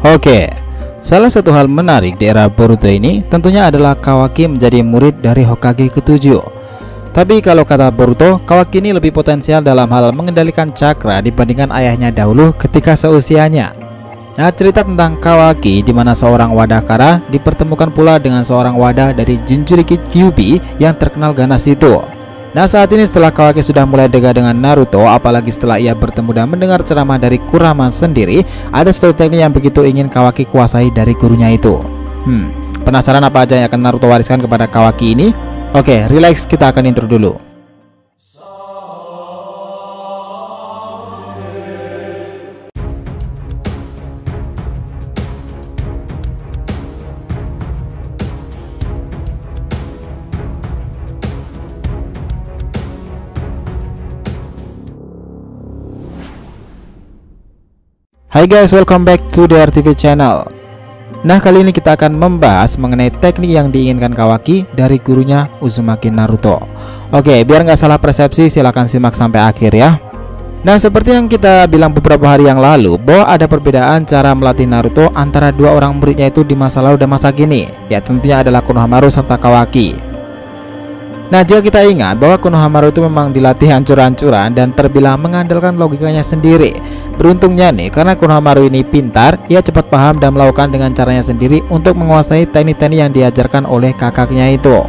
Oke, salah satu hal menarik di era Boruto ini tentunya adalah Kawaki menjadi murid dari Hokage ke-7. Tapi kalau kata Boruto, Kawaki ini lebih potensial dalam hal mengendalikan cakra dibandingkan ayahnya dahulu ketika seusianya. Nah, cerita tentang Kawaki di mana seorang Wadakara dipertemukan pula dengan seorang Wada dari Jinchuriki Kyuubi yang terkenal ganas itu. Nah, saat ini setelah Kawaki sudah mulai dekat dengan Naruto, apalagi setelah ia bertemu dan mendengar ceramah dari Kurama sendiri, ada satu teknik yang begitu ingin Kawaki kuasai dari gurunya itu. Penasaran apa aja yang akan Naruto wariskan kepada Kawaki ini? Oke, relax, kita akan intro dulu. Hai guys, welcome back to the RTV channel. Nah, kali ini kita akan membahas mengenai teknik yang diinginkan Kawaki dari gurunya Uzumaki Naruto. Oke, biar nggak salah persepsi, silahkan simak sampai akhir ya. Nah, seperti yang kita bilang beberapa hari yang lalu, bahwa ada perbedaan cara melatih Naruto antara dua orang muridnya itu di masa lalu dan masa kini. Ya, tentunya adalah Konohamaru serta Kawaki. Nah, jika kita ingat bahwa Konohamaru itu memang dilatih hancur-hancuran dan terbilang mengandalkan logikanya sendiri. Beruntungnya nih, karena Konohamaru ini pintar, ia cepat paham dan melakukan dengan caranya sendiri untuk menguasai teknik-teknik yang diajarkan oleh kakaknya itu.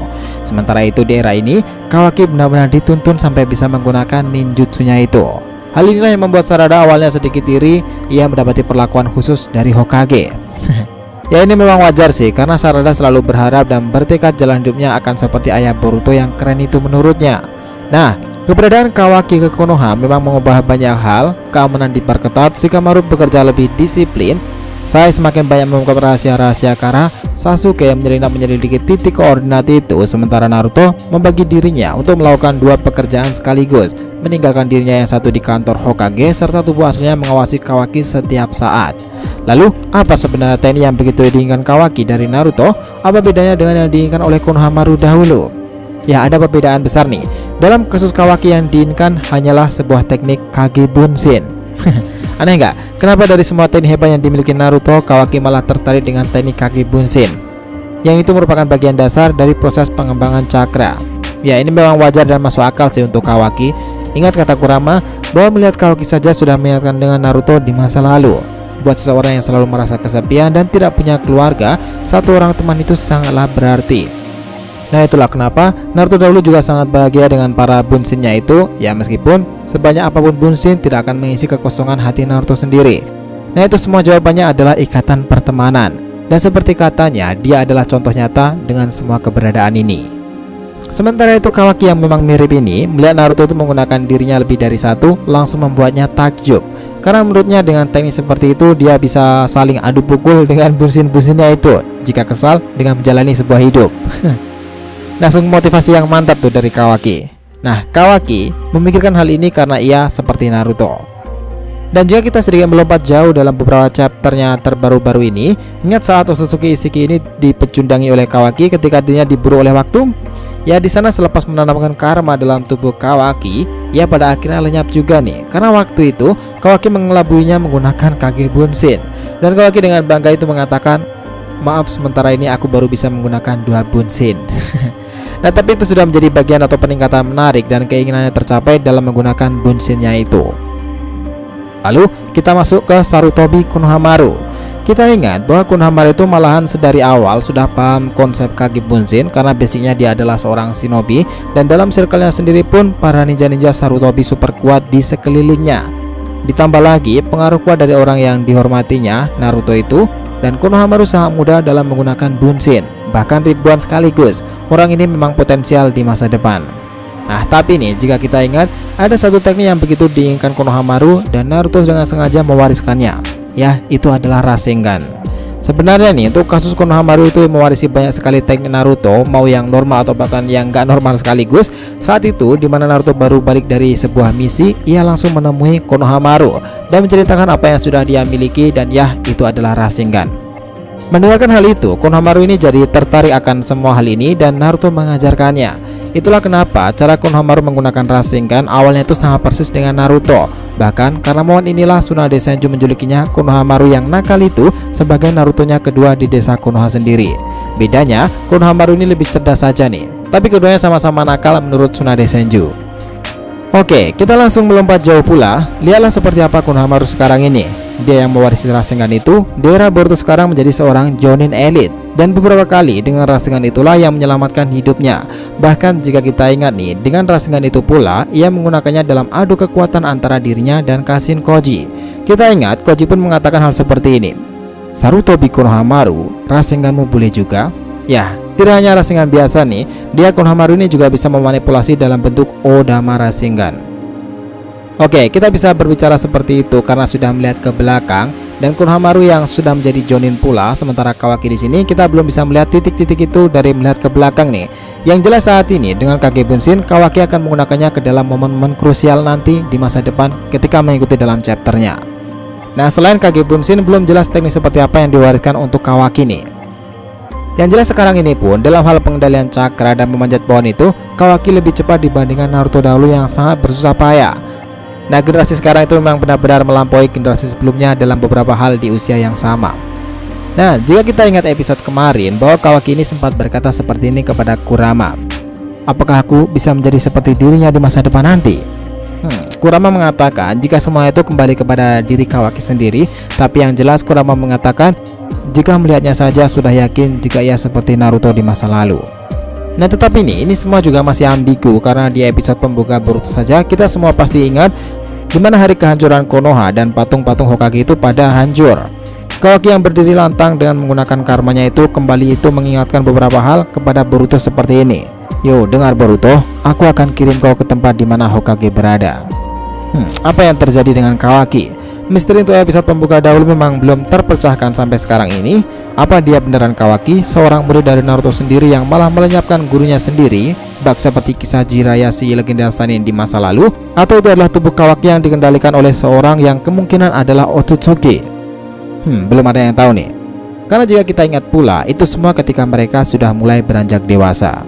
Sementara itu di era ini, Kawaki benar-benar dituntun sampai bisa menggunakan ninjutsunya itu. Hal inilah yang membuat Sarada awalnya sedikit iri, ia mendapati perlakuan khusus dari Hokage. Ya, ini memang wajar sih, karena Sarada selalu berharap dan bertekad jalan hidupnya akan seperti ayah Boruto yang keren itu menurutnya. Nah, keberadaan Kawaki ke Konoha memang mengubah banyak hal. Keamanan diperketat, Shikamaru bekerja lebih disiplin, Sai semakin banyak mengungkap rahasia-rahasia Kara, Sasuke menyelinap menyelidiki titik koordinat itu, sementara Naruto membagi dirinya untuk melakukan dua pekerjaan sekaligus, meninggalkan dirinya yang satu di kantor Hokage serta tubuh aslinya mengawasi Kawaki setiap saat. Lalu, apa sebenarnya teknik yang begitu diinginkan Kawaki dari Naruto? Apa bedanya dengan yang diinginkan oleh Konohamaru dahulu? Ya, ada perbedaan besar nih. Dalam kasus Kawaki yang diinginkan hanyalah sebuah teknik Kage Bunshin. Aneh nggak? Kenapa dari semua teknik hebat yang dimiliki Naruto, Kawaki malah tertarik dengan teknik Kage Bunshin? Yang itu merupakan bagian dasar dari proses pengembangan cakra. Ya, ini memang wajar dan masuk akal sih untuk Kawaki. Ingat kata Kurama, bahwa melihat Kawaki saja sudah mengingatkan dengan Naruto di masa lalu. Buat seseorang yang selalu merasa kesepian dan tidak punya keluarga, satu orang teman itu sangatlah berarti. Nah, itulah kenapa Naruto dahulu juga sangat bahagia dengan para bunshinnya itu. Ya, meskipun sebanyak apapun bunshin tidak akan mengisi kekosongan hati Naruto sendiri. Nah, itu semua jawabannya adalah ikatan pertemanan. Dan seperti katanya, dia adalah contoh nyata dengan semua keberadaan ini. Sementara itu Kawaki yang memang mirip ini melihat Naruto itu menggunakan dirinya lebih dari satu, langsung membuatnya takjub. Karena menurutnya dengan teknik seperti itu dia bisa saling adu pukul dengan bunshin-bunshinnya itu jika kesal dengan menjalani sebuah hidup. Langsung motivasi yang mantap tuh dari Kawaki. Nah, Kawaki memikirkan hal ini karena ia seperti Naruto. Dan jika kita sedikit melompat jauh dalam beberapa chapternya terbaru-baru ini, ingat saat Otsutsuki Ishiki ini dipecundangi oleh Kawaki ketika dirinya diburu oleh waktu? Ya, di sana selepas menanamkan karma dalam tubuh Kawaki, ia pada akhirnya lenyap juga nih. Karena waktu itu Kawaki mengelabuinya menggunakan Kage Bunshin. Dan Kawaki dengan bangga itu mengatakan, "Maaf, sementara ini aku baru bisa menggunakan dua bunshin." Nah, tapi itu sudah menjadi bagian atau peningkatan menarik dan keinginannya tercapai dalam menggunakan bunshinnya itu. Lalu kita masuk ke Sarutobi Konohamaru. Kita ingat bahwa Konohamaru itu malahan sedari awal sudah paham konsep Kage Bunshin karena basicnya dia adalah seorang shinobi, dan dalam circle-nya sendiri pun para ninja-ninja Sarutobi super kuat di sekelilingnya. Ditambah lagi pengaruh kuat dari orang yang dihormatinya, Naruto itu, dan Konohamaru sangat mudah dalam menggunakan bunshin, bahkan ribuan sekaligus. Orang ini memang potensial di masa depan. Nah, tapi nih jika kita ingat ada satu teknik yang begitu diinginkan Konohamaru dan Naruto dengan sengaja mewariskannya. Ya, itu adalah Rasengan. Sebenarnya nih untuk kasus Konohamaru itu mewarisi banyak sekali teknik Naruto, mau yang normal atau bahkan yang gak normal sekaligus. Saat itu dimana Naruto baru balik dari sebuah misi, ia langsung menemui Konohamaru dan menceritakan apa yang sudah dia miliki, dan ya, itu adalah Rasengan. Mendengarkan hal itu, Konohamaru ini jadi tertarik akan semua hal ini dan Naruto mengajarkannya. Itulah kenapa cara Konohamaru menggunakan Rasengan awalnya itu sama persis dengan Naruto. Bahkan karena momen inilah Tsunade Senju menjulukinya Konohamaru yang nakal itu sebagai Narutonya kedua di desa Konoha sendiri. Bedanya Konohamaru ini lebih cerdas saja nih, tapi keduanya sama-sama nakal menurut Tsunade Senju. Oke, kita langsung melompat jauh pula. Lihatlah seperti apa Konohamaru sekarang ini. Dia yang mewarisi Rasengan itu di era Boruto sekarang menjadi seorang Jonin elit, dan beberapa kali dengan Rasengan itulah yang menyelamatkan hidupnya. Bahkan jika kita ingat nih, dengan Rasengan itu pula ia menggunakannya dalam adu kekuatan antara dirinya dan Kashin Koji. Kita ingat Koji pun mengatakan hal seperti ini. Sarutobi Konohamaru, Rasenganmu boleh juga? Ya, tidak hanya Rasengan biasa nih, dia Konohamaru ini juga bisa memanipulasi dalam bentuk Odama Rasengan. Oke, kita bisa berbicara seperti itu karena sudah melihat ke belakang dan Konohamaru yang sudah menjadi Jonin pula. Sementara Kawaki di sini kita belum bisa melihat titik-titik itu dari melihat ke belakang nih. Yang jelas saat ini dengan Kage Bunshin, Kawaki akan menggunakannya ke dalam momen-momen krusial nanti di masa depan ketika mengikuti dalam chapternya. Nah, selain Kage Bunshin belum jelas teknik seperti apa yang diwariskan untuk Kawaki nih. Yang jelas sekarang ini pun dalam hal pengendalian cakra dan memanjat pohon itu Kawaki lebih cepat dibandingkan Naruto dahulu yang sangat bersusah payah. Nah, generasi sekarang itu memang benar-benar melampaui generasi sebelumnya dalam beberapa hal di usia yang sama. Nah, jika kita ingat episode kemarin bahwa Kawaki ini sempat berkata seperti ini kepada Kurama. Apakah aku bisa menjadi seperti dirinya di masa depan nanti? Kurama mengatakan jika semua itu kembali kepada diri Kawaki sendiri, tapi yang jelas Kurama mengatakan jika melihatnya saja sudah yakin jika ia seperti Naruto di masa lalu. Nah, tetapi ini semua juga masih ambigu karena di episode pembuka Boruto saja kita semua pasti ingat di mana hari kehancuran Konoha dan patung-patung Hokage itu pada hancur. Kawaki yang berdiri lantang dengan menggunakan karmanya itu kembali itu mengingatkan beberapa hal kepada Boruto seperti ini. Yo, dengar Boruto, aku akan kirim kau ke tempat di mana Hokage berada. Apa yang terjadi dengan Kawaki? Misteri untuk episode pembuka dahulu memang belum terpecahkan sampai sekarang ini. Apa dia beneran Kawaki, seorang murid dari Naruto sendiri yang malah melenyapkan gurunya sendiri, bak seperti kisah Jiraiya si legenda Sannin di masa lalu? Atau itu adalah tubuh Kawaki yang dikendalikan oleh seorang yang kemungkinan adalah Otsutsuki? Belum ada yang tahu nih. Karena jika kita ingat pula, itu semua ketika mereka sudah mulai beranjak dewasa.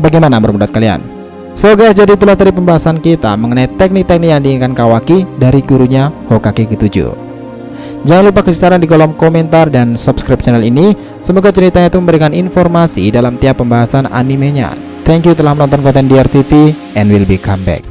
Bagaimana menurut kalian? So guys, jadi itulah tadi pembahasan kita mengenai teknik-teknik yang diinginkan Kawaki dari gurunya Hokage ke-7. Jangan lupa kasih saran di kolom komentar dan subscribe channel ini. Semoga ceritanya itu memberikan informasi dalam tiap pembahasan animenya. Thank you telah menonton konten DRTV and will be come back.